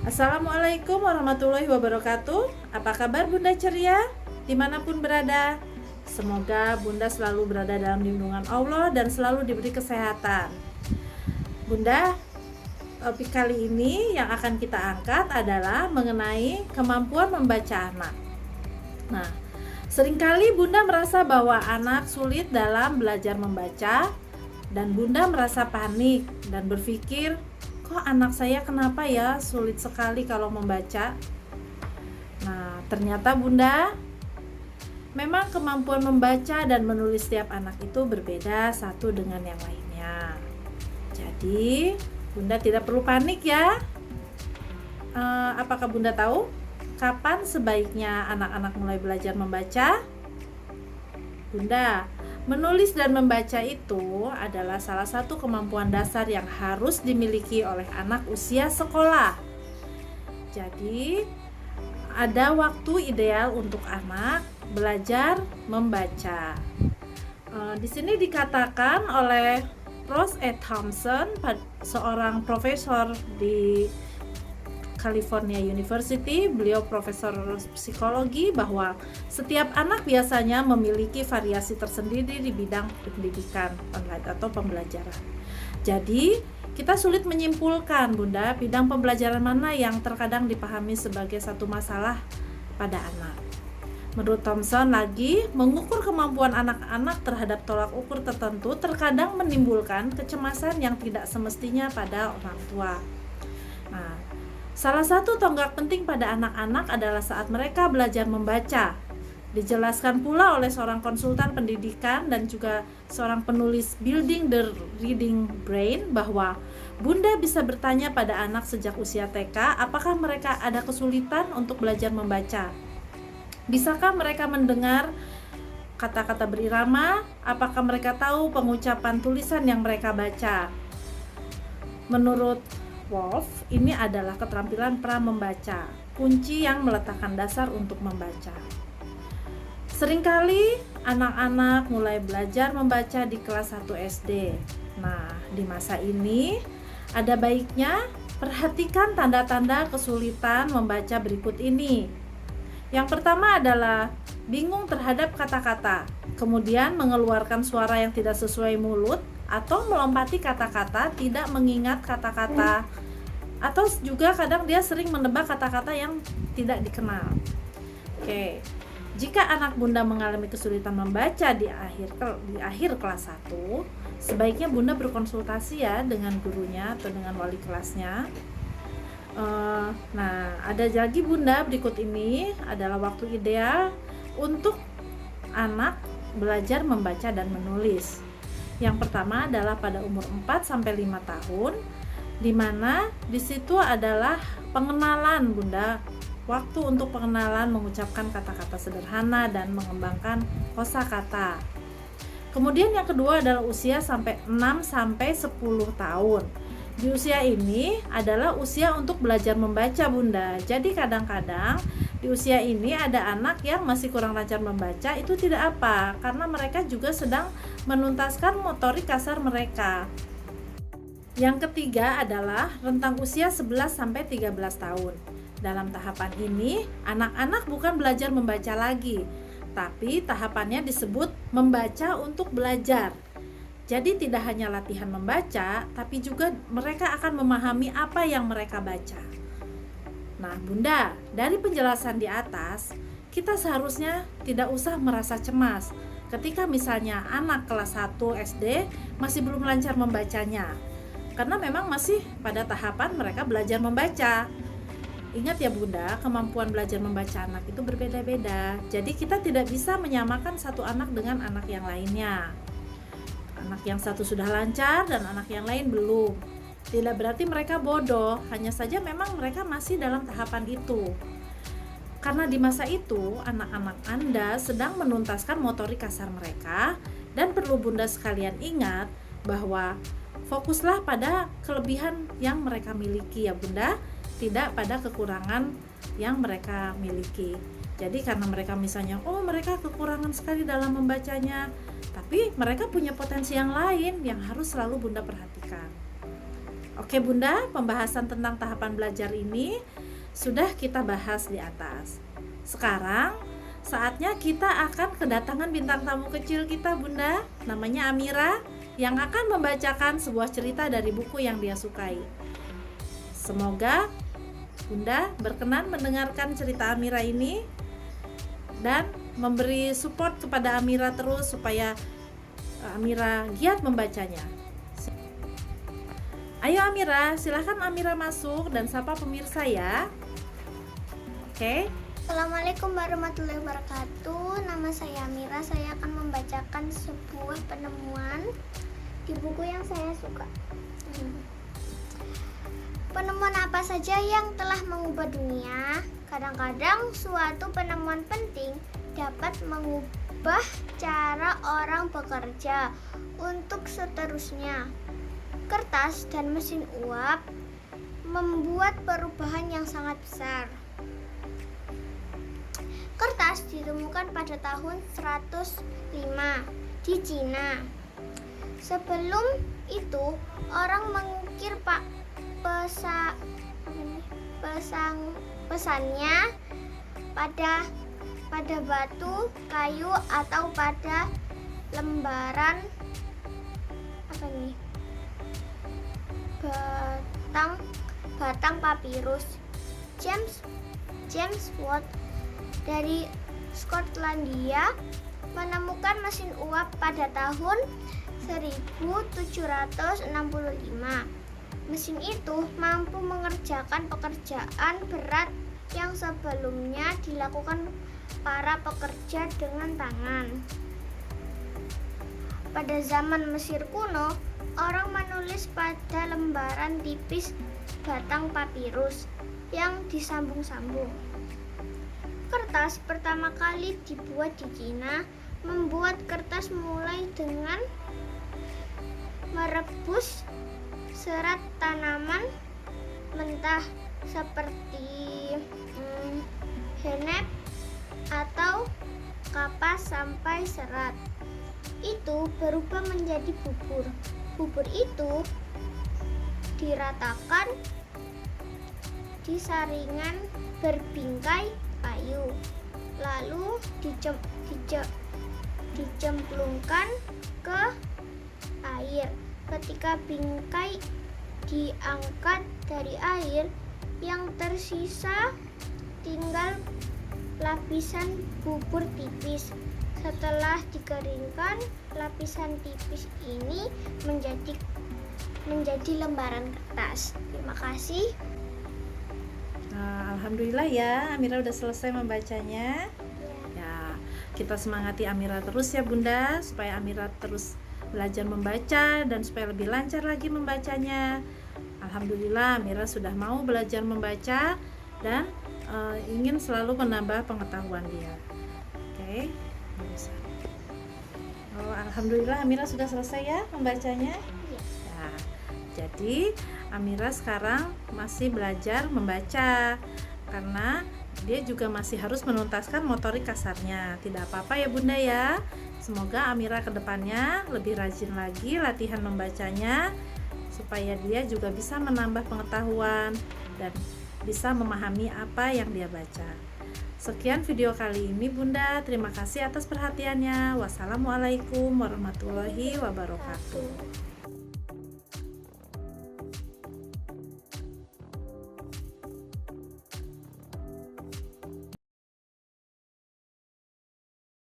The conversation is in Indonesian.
Assalamualaikum warahmatullahi wabarakatuh. Apa kabar Bunda ceria? Dimanapun berada, semoga Bunda selalu berada dalam lindungan Allah dan selalu diberi kesehatan. Bunda, topik kali ini yang akan kita angkat adalah mengenai kemampuan membaca anak. Nah, seringkali Bunda merasa bahwa anak sulit dalam belajar membaca, dan Bunda merasa panik dan berpikir, kok anak saya kenapa ya sulit sekali kalau membaca? Nah, ternyata Bunda, memang kemampuan membaca dan menulis setiap anak itu berbeda satu dengan yang lainnya. Jadi, Bunda tidak perlu panik ya. Apakah Bunda tahu kapan sebaiknya anak-anak mulai belajar membaca? Bunda, menulis dan membaca itu adalah salah satu kemampuan dasar yang harus dimiliki oleh anak usia sekolah. Jadi, ada waktu ideal untuk anak belajar membaca. Di sini dikatakan oleh Ross E. Thompson, seorang profesor di California University, beliau profesor psikologi, bahwa setiap anak biasanya memiliki variasi tersendiri di bidang pendidikan online atau pembelajaran. Jadi, kita sulit menyimpulkan, Bunda, bidang pembelajaran mana yang terkadang dipahami sebagai satu masalah pada anak. Menurut Thompson lagi, mengukur kemampuan anak-anak terhadap tolak ukur tertentu terkadang menimbulkan kecemasan yang tidak semestinya pada orang tua. Nah, salah satu tonggak penting pada anak-anak adalah saat mereka belajar membaca. Dijelaskan pula oleh seorang konsultan pendidikan dan juga seorang penulis Building the Reading Brain bahwa Bunda bisa bertanya pada anak sejak usia TK apakah mereka ada kesulitan untuk belajar membaca. Bisakah mereka mendengar kata-kata berirama? Apakah mereka tahu pengucapan tulisan yang mereka baca? Menurut Wolf, ini adalah keterampilan pra-membaca, kunci yang meletakkan dasar untuk membaca. Seringkali anak-anak mulai belajar membaca di kelas 1 SD. Nah, di masa ini ada baiknya perhatikan tanda-tanda kesulitan membaca berikut ini. Yang pertama adalah bingung terhadap kata-kata, kemudian mengeluarkan suara yang tidak sesuai mulut, atau melompati kata-kata, tidak mengingat kata-kata, atau juga kadang dia sering menebak kata-kata yang tidak dikenal. Oke, jika anak Bunda mengalami kesulitan membaca di akhir kelas 1, sebaiknya Bunda berkonsultasi ya dengan gurunya atau dengan wali kelasnya. Nah, ada lagi Bunda, berikut ini adalah waktu ideal untuk anak belajar membaca dan menulis. Yang pertama adalah pada umur 4-5 tahun, di mana di situ adalah pengenalan Bunda, waktu untuk pengenalan mengucapkan kata-kata sederhana dan mengembangkan kosakata. Kemudian yang kedua adalah usia sampai 6-10 tahun. Di usia ini adalah usia untuk belajar membaca Bunda. Jadi kadang-kadang di usia ini ada anak yang masih kurang lancar membaca, itu tidak apa, karena mereka juga sedang menuntaskan motorik kasar mereka. Yang ketiga adalah rentang usia 11-13 tahun. Dalam tahapan ini, anak-anak bukan belajar membaca lagi, tapi tahapannya disebut membaca untuk belajar. Jadi tidak hanya latihan membaca, tapi juga mereka akan memahami apa yang mereka baca. Nah, Bunda, dari penjelasan di atas, kita seharusnya tidak usah merasa cemas ketika misalnya anak kelas 1 SD masih belum lancar membacanya. Karena memang masih pada tahapan mereka belajar membaca. Ingat ya Bunda, kemampuan belajar membaca anak itu berbeda-beda. Jadi kita tidak bisa menyamakan satu anak dengan anak yang lainnya. Anak yang satu sudah lancar dan anak yang lain belum. Tidak berarti mereka bodoh, hanya saja memang mereka masih dalam tahapan itu. Karena di masa itu, anak-anak Anda sedang menuntaskan motorik kasar mereka, dan perlu Bunda sekalian ingat bahwa fokuslah pada kelebihan yang mereka miliki ya Bunda, tidak pada kekurangan yang mereka miliki. Jadi karena mereka misalnya, mereka kekurangan sekali dalam membacanya, tapi mereka punya potensi yang lain yang harus selalu Bunda perhatikan. Oke Bunda, pembahasan tentang tahapan belajar ini sudah kita bahas di atas. Sekarang saatnya kita akan kedatangan bintang tamu kecil kita, Bunda. Namanya Amira, yang akan membacakan sebuah cerita dari buku yang dia sukai. Semoga Bunda berkenan mendengarkan cerita Amira ini dan memberi support kepada Amira terus supaya Amira giat membacanya. Ayo Amira, silahkan Amira masuk dan sapa pemirsa ya. Oke. Assalamualaikum warahmatullahi wabarakatuh. Nama saya Amira. Saya akan membacakan sebuah penemuan di buku yang saya suka. Penemuan apa saja yang telah mengubah dunia? Kadang-kadang suatu penemuan penting dapat mengubah cara orang bekerja untuk seterusnya. Kertas dan mesin uap membuat perubahan yang sangat besar. Kertas ditemukan pada tahun 105 di Cina. Sebelum itu, orang mengukir pesannya pada batu, kayu, atau pada lembaran batang papirus. James Watt dari Skotlandia menemukan mesin uap pada tahun 1765. Mesin itu mampu mengerjakan pekerjaan berat yang sebelumnya dilakukan para pekerja dengan tangan. Pada zaman Mesir kuno, orang menulis pada lembaran tipis batang papirus yang disambung-sambung. Kertas pertama kali dibuat di Cina. Membuat kertas mulai dengan merebus serat tanaman mentah seperti hennep atau kapas sampai serat itu berubah menjadi bubur. Bubur itu diratakan di saringan berbingkai kayu, lalu dicemplungkan ke air. Ketika bingkai diangkat dari air, yang tersisa tinggal lapisan bubur tipis. Setelah dikeringkan, lapisan tipis ini menjadi lembaran kertas. Terima kasih. Nah, alhamdulillah ya, Amira udah selesai membacanya. Ya, kita semangati Amira terus ya Bunda, supaya Amira terus belajar membaca dan supaya lebih lancar lagi membacanya. Alhamdulillah Amira sudah mau belajar membaca dan ingin selalu menambah pengetahuan dia. Oke. Oh, alhamdulillah Amira sudah selesai ya membacanya. Ya, jadi Amira sekarang masih belajar membaca karena dia juga masih harus menuntaskan motorik kasarnya. Tidak apa-apa ya Bunda ya. Semoga Amira kedepannya lebih rajin lagi latihan membacanya supaya dia juga bisa menambah pengetahuan dan bisa memahami apa yang dia baca. Sekian video kali ini Bunda. Terima kasih atas perhatiannya. Wassalamualaikum warahmatullahi wabarakatuh.